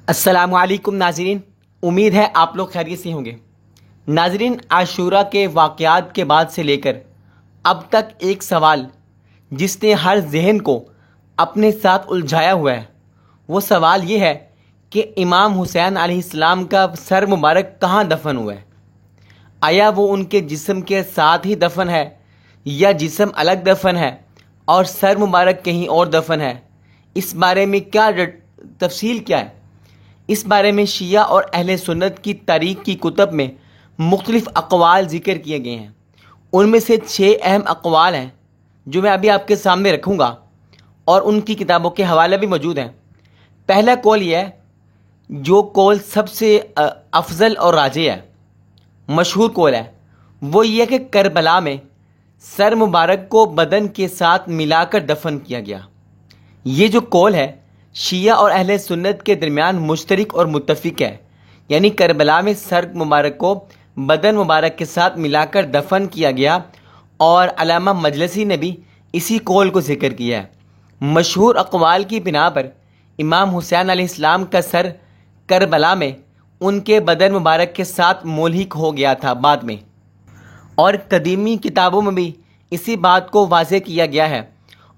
السلام علیکم ناظرین، امید ہے آپ لوگ خیریت سے ہوں گے۔ ناظرین، عاشورہ کے واقعات کے بعد سے لے کر اب تک ایک سوال جس نے ہر ذہن کو اپنے ساتھ الجھایا ہوا ہے، وہ سوال یہ ہے کہ امام حسین علیہ السلام کا سر مبارک کہاں دفن ہوا ہے؟ آیا وہ ان کے جسم کے ساتھ ہی دفن ہے یا جسم الگ دفن ہے اور سر مبارک کہیں اور دفن ہے؟ اس بارے میں کیا تفصیل کیا ہے؟ اس بارے میں شیعہ اور اہل سنت کی تاریخ کی کتب میں مختلف اقوال ذکر کیے گئے ہیں۔ ان میں سے 6 اہم اقوال ہیں جو میں ابھی آپ کے سامنے رکھوں گا، اور ان کی کتابوں کے حوالے بھی موجود ہیں۔ پہلا قول یہ ہے، جو قول سب سے افضل اور راجح ہے، مشہور قول ہے، وہ یہ کہ کربلا میں سر مبارک کو بدن کے ساتھ ملا کر دفن کیا گیا۔ یہ جو قول ہے شیعہ اور اہل سنت کے درمیان مشترک اور متفق ہے، یعنی کربلا میں سر مبارک کو بدن مبارک کے ساتھ ملا کر دفن کیا گیا، اور علامہ مجلسی نے بھی اسی قول کو ذکر کیا ہے۔ مشہور اقوال کی بنا پر امام حسین علیہ السلام کا سر کربلا میں ان کے بدن مبارک کے ساتھ ملحق ہو گیا تھا بعد میں، اور قدیمی کتابوں میں بھی اسی بات کو واضح کیا گیا ہے،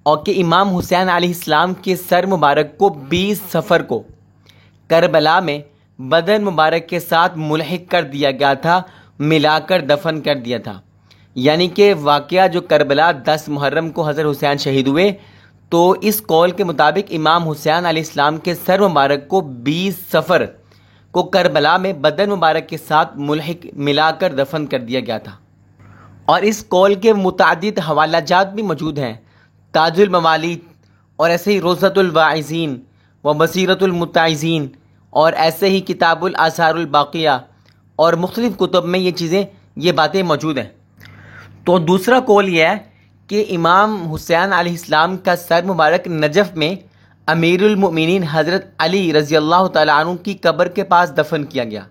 اور کہ امام حسین علیہ السلام کے سر مبارک کو 20 صفر کو کربلا میں بدن مبارک کے ساتھ ملحق کر دیا گیا تھا، ملا کر دفن کر دیا تھا۔ یعنی کہ واقعہ جو کربلا 10 محرم کو حضرت حسین شہید ہوئے، تو اس قول کے مطابق امام حسین علیہ السلام کے سر مبارک کو 20 صفر کو کربلا میں بدن مبارک کے ساتھ ملحق ملا کر دفن کر دیا گیا تھا۔ اور اس قول کے متعدد حوالہ جات بھی موجود ہیں، تاج الموالید، اور ایسے ہی روضۃ الواعظین و بصیرۃ المتعظین، اور ایسے ہی کتاب الآثار الباقیہ، اور مختلف کتب میں یہ باتیں موجود ہیں۔ تو دوسرا قول یہ ہے کہ امام حسین علیہ السلام کا سر مبارک نجف میں امیر المؤمنین حضرت علی رضی اللہ تعالیٰ عنہ کی قبر کے پاس دفن کیا گیا۔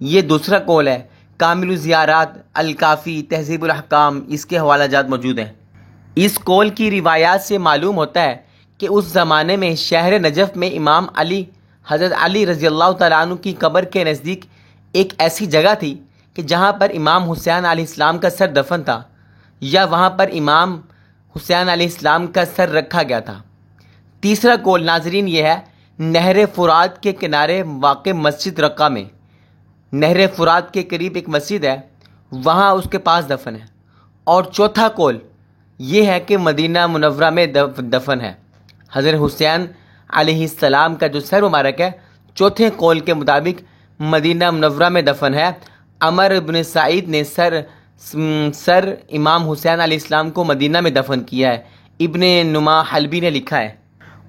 یہ دوسرا قول ہے۔ کامل الزیارات، الکافی، تہذیب الاحکام، اس کے حوالہ جات موجود ہیں۔ اس قول کی روایات سے معلوم ہوتا ہے کہ اس زمانے میں شہر نجف میں امام علی حضرت علی رضی اللہ تعالیٰ عنہ کی قبر کے نزدیک ایک ایسی جگہ تھی کہ جہاں پر امام حسین علیہ السلام کا سر دفن تھا، یا وہاں پر امام حسین علیہ السلام کا سر رکھا گیا تھا۔ تیسرا قول ناظرین یہ ہے، نہر فرات کے کنارے واقع مسجد رقہ میں، نہر فرات کے قریب ایک مسجد ہے، وہاں اس کے پاس دفن ہے۔ اور چوتھا قول یہ ہے کہ مدینہ منورہ میں دفن ہے۔ حضرت حسین علیہ السلام کا جو سر مبارک ہے، چوتھے قول کے مطابق مدینہ منورہ میں دفن ہے۔ عمر ابن سعید نے سر امام حسین علیہ السلام کو مدینہ میں دفن کیا ہے، ابن نما حلبی نے لکھا ہے۔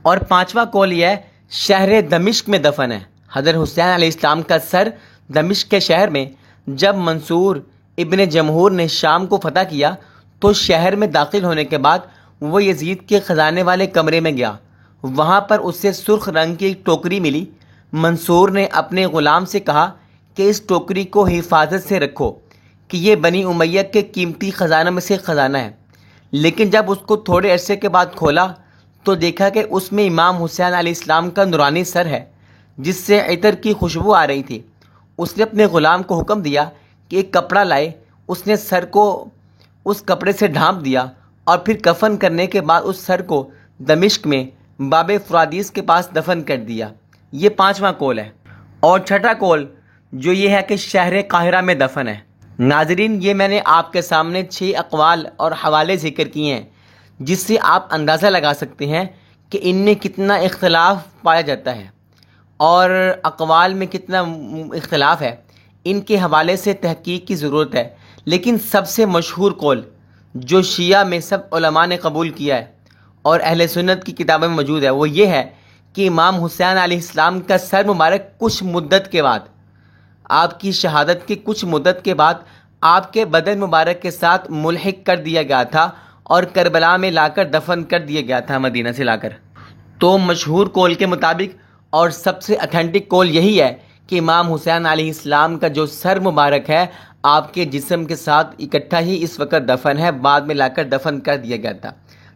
اور پانچواں قول یہ ہے، شہر دمشق میں دفن ہے۔ حضرت حسین علیہ السلام کا سر دمشق کے شہر میں، جب منصور ابن جمہور نے شام کو فتح کیا تو شہر میں داخل ہونے کے بعد وہ یزید کے خزانے والے کمرے میں گیا، وہاں پر اسے سرخ رنگ کی ایک ٹوکری ملی۔ منصور نے اپنے غلام سے کہا کہ اس ٹوکری کو حفاظت سے رکھو، کہ یہ بنی امیہ کے قیمتی خزانوں میں سے خزانہ ہے۔ لیکن جب اس کو تھوڑے عرصے کے بعد کھولا تو دیکھا کہ اس میں امام حسین علیہ السلام کا نورانی سر ہے، جس سے عطر کی خوشبو آ رہی تھی۔ اس نے اپنے غلام کو حکم دیا کہ ایک کپڑا لائے، اس نے سر کو اس کپڑے سے ڈھانپ دیا، اور پھر کفن کرنے کے بعد اس سر کو دمشق میں باب فرادیس کے پاس دفن کر دیا۔ یہ پانچواں قول ہے۔ اور چھٹا قول جو یہ ہے کہ شہر قاہرہ میں دفن ہے۔ ناظرین، یہ میں نے آپ کے سامنے 6 اقوال اور حوالے ذکر کیے ہیں، جس سے آپ اندازہ لگا سکتے ہیں کہ ان میں کتنا اختلاف پایا جاتا ہے، اور اقوال میں کتنا اختلاف ہے۔ ان کے حوالے سے تحقیق کی ضرورت ہے، لیکن سب سے مشہور قول جو شیعہ میں سب علماء نے قبول کیا ہے اور اہل سنت کی کتابوں میں موجود ہے، وہ یہ ہے کہ امام حسین علیہ السلام کا سر مبارک کچھ مدت کے بعد، آپ کی شہادت کی کچھ مدت کے بعد، آپ کے بدن مبارک کے ساتھ ملحق کر دیا گیا تھا، اور کربلا میں لا کر دفن کر دیا گیا تھا، مدینہ سے لا کر۔ تو مشہور قول کے مطابق اور سب سے اتھینٹک قول یہی ہے کہ امام حسین علیہ السلام کا جو سر مبارک ہے آپ کے جسم کے ساتھ اکٹھا ہی اس وقت دفن ہے، بعد میں لا کر دفن کر دیا گیا تھا۔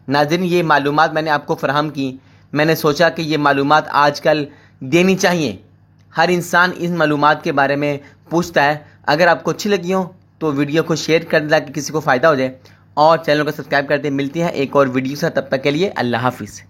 ناظرین، یہ معلومات میں نے آپ کو فراہم کی، میں نے سوچا کہ یہ معلومات آج کل دینی چاہیے، ہر انسان ان معلومات کے بارے میں پوچھتا ہے۔ اگر آپ کو اچھی لگی ہوں تو ویڈیو کو شیئر کر دیں تاکہ کسی کو فائدہ ہو جائے، اور چینل کو سبسکرائب کر دیں۔ ملتی ہیں ایک اور ویڈیو سے، تب تک کے لیے اللہ حافظ۔